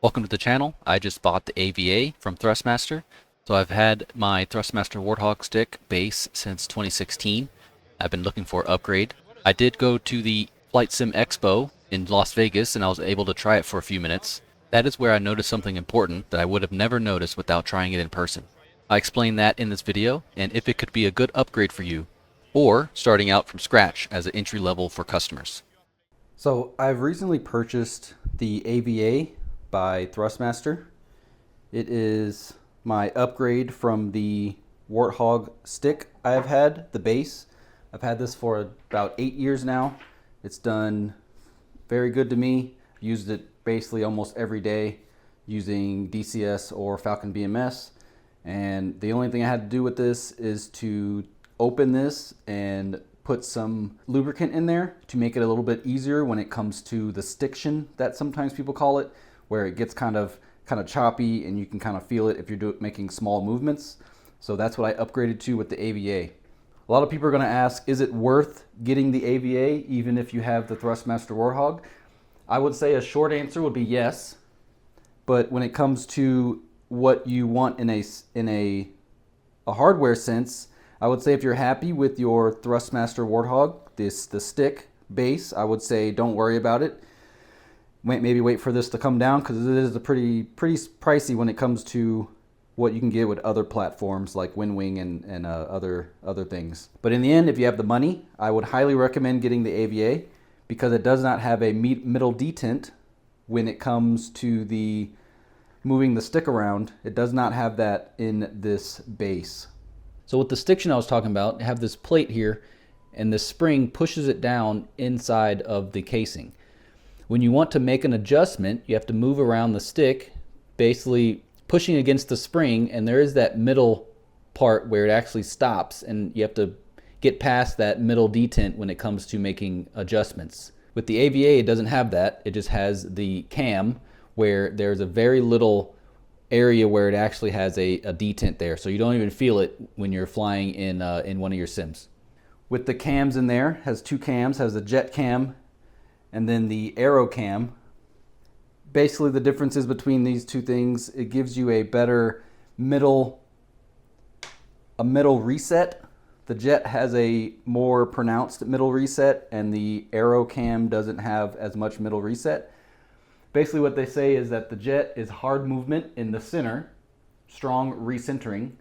Welcome to the channel. I just bought the AVA from Thrustmaster. So I've had my Thrustmaster Warthog Stick base since 2016. I've been looking for an upgrade. I did go to the Flight Sim Expo in Las Vegas and I was able to try it for a few minutes. That is where I noticed something important that I would have never noticed without trying it in person. I explain that in this video and if it could be a good upgrade for you, or starting out from scratch as an entry level for customers. So I've recently purchased the AVA by Thrustmaster. It is my upgrade from the Warthog Stick I have had, the base. I've had this for about 8 years now. It's done very good to me. Used it basically almost every day using DCS or Falcon BMS. And the only thing I had to do with this is to open this and put some lubricant in there to make it a little bit easier when it comes to the stiction that sometimes people call it, where it gets kind of choppy and you can kind of feel it if you're making small movements. So that's what I upgraded to with the AVA. A lot of people are going to ask, is it worth getting the AVA even if you have the Thrustmaster Warthog? I would say a short answer would be yes. But when it comes to what you want in a hardware sense, I would say if you're happy with your Thrustmaster Warthog, the stick base, I would say don't worry about it. Maybe wait for this to come down because it is a pretty pricey when it comes to what you can get with other platforms like WinWing and other things. But in the end, if you have the money, I would highly recommend getting the AVA because it does not have a middle detent when it comes to the moving the stick around. It does not have that in this base. So with the stiction I was talking about, I have this plate here and the spring pushes it down inside of the casing. When you want to make an adjustment, you have to move around the stick, basically pushing against the spring, and there is that middle part where it actually stops, and you have to get past that middle detent when it comes to making adjustments. With the AVA, it doesn't have that. It just has the cam where there's a very little area where it actually has a detent there, so you don't even feel it when you're flying in one of your sims. With the cams in there, has two cams, has the jet cam and then the aero cam. Basically the differences between these two things, it gives you a better middle reset. The jet has a more pronounced middle reset and the aero cam doesn't have as much middle reset. Basically what they say is that the jet is hard movement in the center, strong recentering,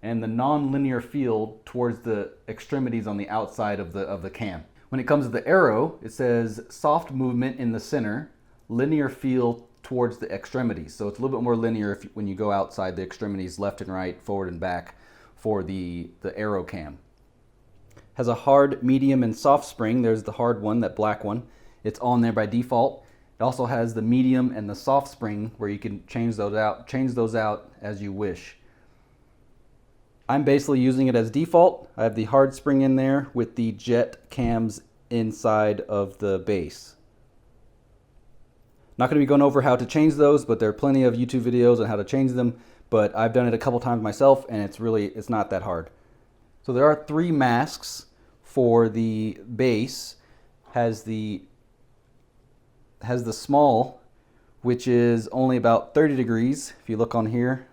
and the non-linear feel towards the extremities on the outside of the cam. When it comes to the aero, it says soft movement in the center, linear feel towards the extremities. So it's a little bit more linear when you go outside the extremities, left and right, forward and back for the aero cam. Has a hard, medium, and soft spring. There's the hard one, that black one. It's on there by default. It also has the medium and the soft spring where you can change those out as you wish. I'm basically using it as default. I have the hard spring in there with the jet cams inside of the base. Not going to be going over how to change those, but there are plenty of YouTube videos on how to change them, but I've done it a couple times myself and it's not that hard. So there are 3 masks for the base. Has the small, which is only about 30 degrees. If you look on here,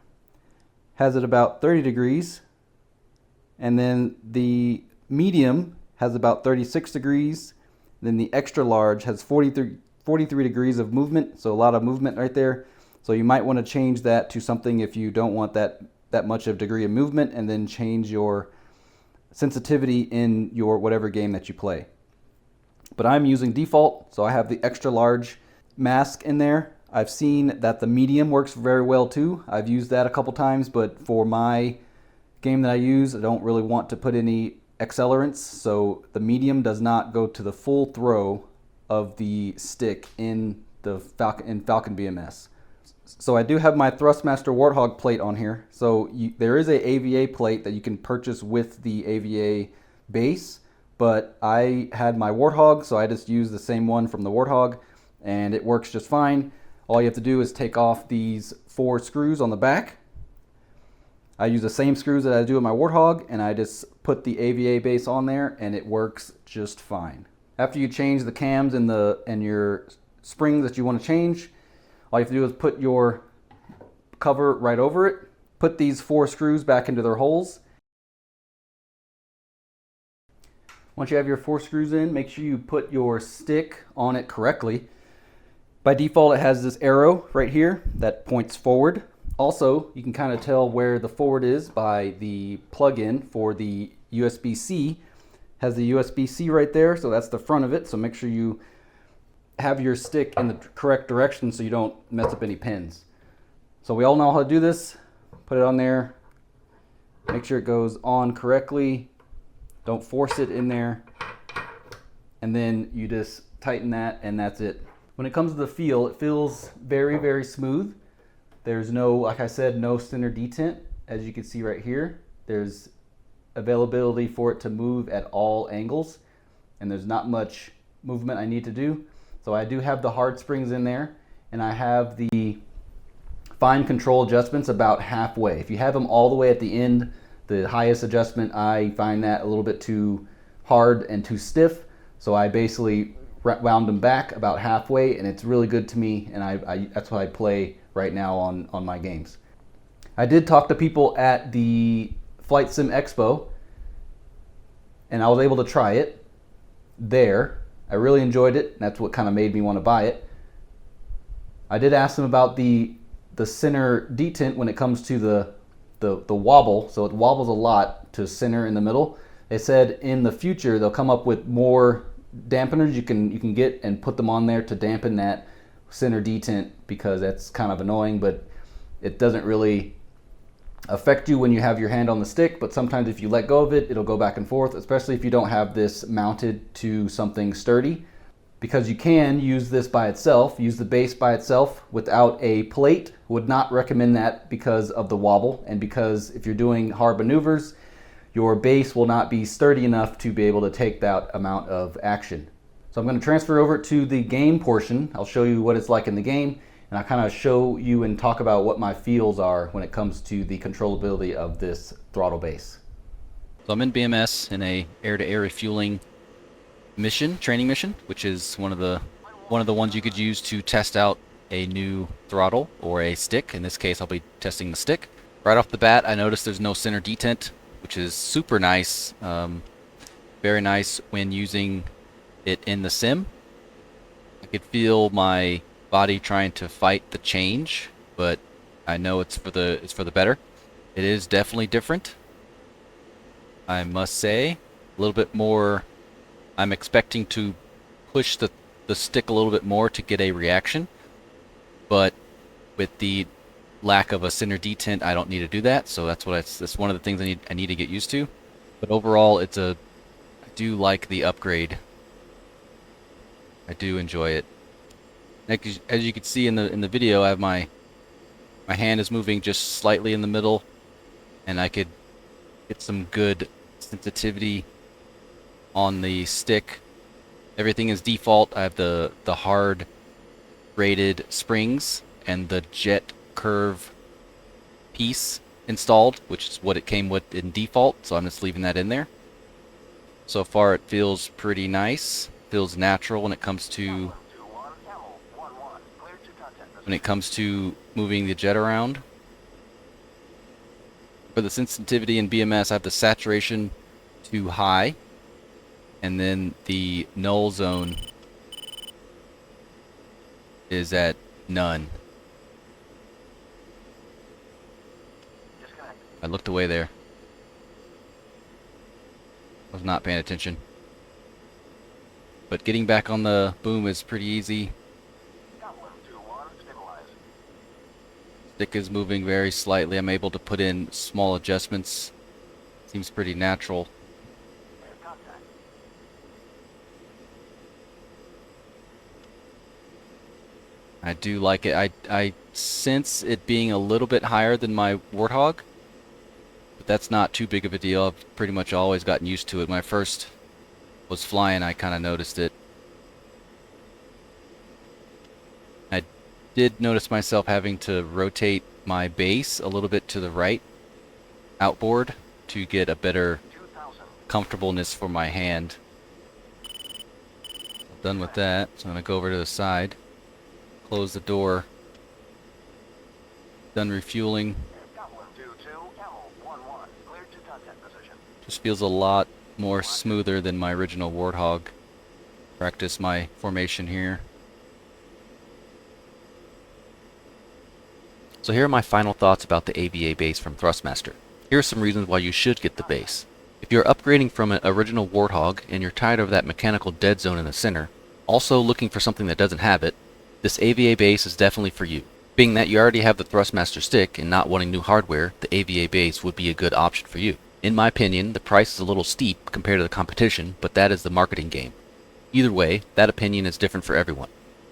has it about 30 degrees. And then the medium has about 36 degrees. Then the extra large has 43 degrees of movement. So a lot of movement right there. So you might want to change that to something if you don't want that much of degree of movement, and then change your sensitivity in your whatever game that you play. But I'm using default, so I have the extra large mask in there. I've seen that the medium works very well too. I've used that a couple times, but for my game that I use, I don't really want to put any accelerants, so the medium does not go to the full throw of the stick in Falcon BMS. So I do have my Thrustmaster Warthog plate on here. So there is a AVA plate that you can purchase with the AVA base. But I had my Warthog, so I just used the same one from the Warthog, and it works just fine. All you have to do is take off these 4 screws on the back. I use the same screws that I do with my Warthog, and I just put the AVA base on there, and it works just fine. After you change the cams and your springs that you want to change, All you have to do is put your cover right over it, put these 4 screws back into their holes. Once you have your 4 screws in, make sure you put your stick on it correctly. By default, it has this arrow right here that points forward. Also, you can kind of tell where the forward is by the plug-in for the USB-C. Has the USB-C right there, so that's the front of it. So make sure you have your stick in the correct direction so you don't mess up any pins. So we all know how to do this. Put it on there. Make sure it goes on correctly. Don't force it in there. And then you just tighten that, and that's it. When it comes to the feel, it feels very, very smooth. There's no, like I said, no center detent. As you can see right here, there's availability for it to move at all angles, and there's not much movement I need to do. So I do have the hard springs in there, and I have the fine control adjustments about halfway. If you have them all the way at the end, the highest adjustment, I find that a little bit too hard and too stiff. So I basically wound them back about halfway, and it's really good to me, and that's what I play right now on my games. I did talk to people at the Flight Sim Expo, and I was able to try it there. I really enjoyed it, and that's what kind of made me want to buy it. I did ask them about the center detent when it comes to the wobble, so it wobbles a lot to center in the middle. They said in the future they'll come up with more dampeners you can get and put them on there to dampen that center detent, because that's kind of annoying, but it doesn't really affect you when you have your hand on the stick. But sometimes if you let go of it, it'll go back and forth, especially if you don't have this mounted to something sturdy, because you can use this by itself, use the base by itself without a plate. Would not recommend that because of the wobble, and because if you're doing hard maneuvers, your base will not be sturdy enough to be able to take that amount of action. So I'm going to transfer over to the game portion. I'll show you what it's like in the game, and I'll kind of show you and talk about what my feels are when it comes to the controllability of this throttle base. So I'm in BMS in a air-to-air refueling mission, training mission, which is one of the ones you could use to test out a new throttle or a stick. In this case, I'll be testing the stick. Right off the bat, I noticed there's no center detent, which is super nice. Very nice when using it in the sim. I could feel my body trying to fight the change, but I know it's for the better. It is definitely different, I must say. A little bit more. I'm expecting to push the stick a little bit more to get a reaction, but with the lack of a center detent, I don't need to do that. So that's one of the things I need to get used to. But overall, I do like the upgrade. I do enjoy it. As you can see in the video, I have my hand is moving just slightly in the middle, and I could get some good sensitivity on the stick. Everything is default. I have the hard braided springs and the jet curve piece installed, which is what it came with in default, so I'm just leaving that in there. So far it feels pretty nice, feels natural when it comes to moving the jet around. For the sensitivity in BMS, I have the saturation to high, and then the null zone is at none. I looked away there. I was not paying attention. But getting back on the boom is pretty easy. Stick is moving very slightly. I'm able to put in small adjustments. Seems pretty natural. I do like it. I sense it being a little bit higher than my Warthog, but that's not too big of a deal. I've pretty much always gotten used to it. When I first was flying, I kind of noticed it. I did notice myself having to rotate my base a little bit to the right outboard to get a better comfortableness for my hand. Done with that, so I'm going to go over to the side, close the door, Done refueling. Just feels a lot more smoother than my original Warthog. Practice my formation here. So here are my final thoughts about the AVA base from Thrustmaster. Here are some reasons why you should get the base. If you're upgrading from an original Warthog and you're tired of that mechanical Deadzone in the center, also looking for something that doesn't have it, this AVA base is definitely for you. Being that you already have the Thrustmaster stick and not wanting new hardware, the AVA base would be a good option for you. In my opinion, the price is a little steep compared to the competition, but that is the marketing game. Either way, that opinion is different for everyone.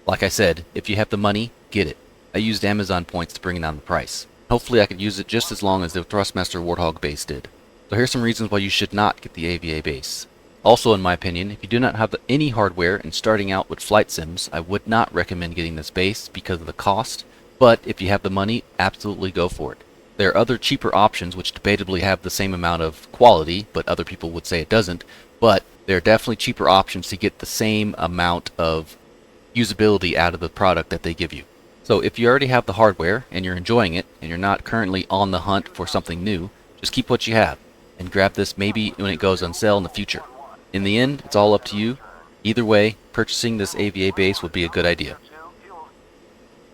Like I said, if you have the money, get it. I used Amazon points to bring down the price. Hopefully I could use it just as long as the Thrustmaster Warthog base did. So here's some reasons why you should not get the AVA base. Also, in my opinion, if you do not have any hardware and starting out with flight sims, I would not recommend getting this base because of the cost, but if you have the money, absolutely go for it. There are other cheaper options which debatably have the same amount of quality, but other people would say it doesn't, but there are definitely cheaper options to get the same amount of usability out of the product that they give you. So if you already have the hardware and you're enjoying it and you're not currently on the hunt for something new, just keep what you have and grab this maybe when it goes on sale in the future. In the end, it's all up to you. Either way, purchasing this AVA base would be a good idea.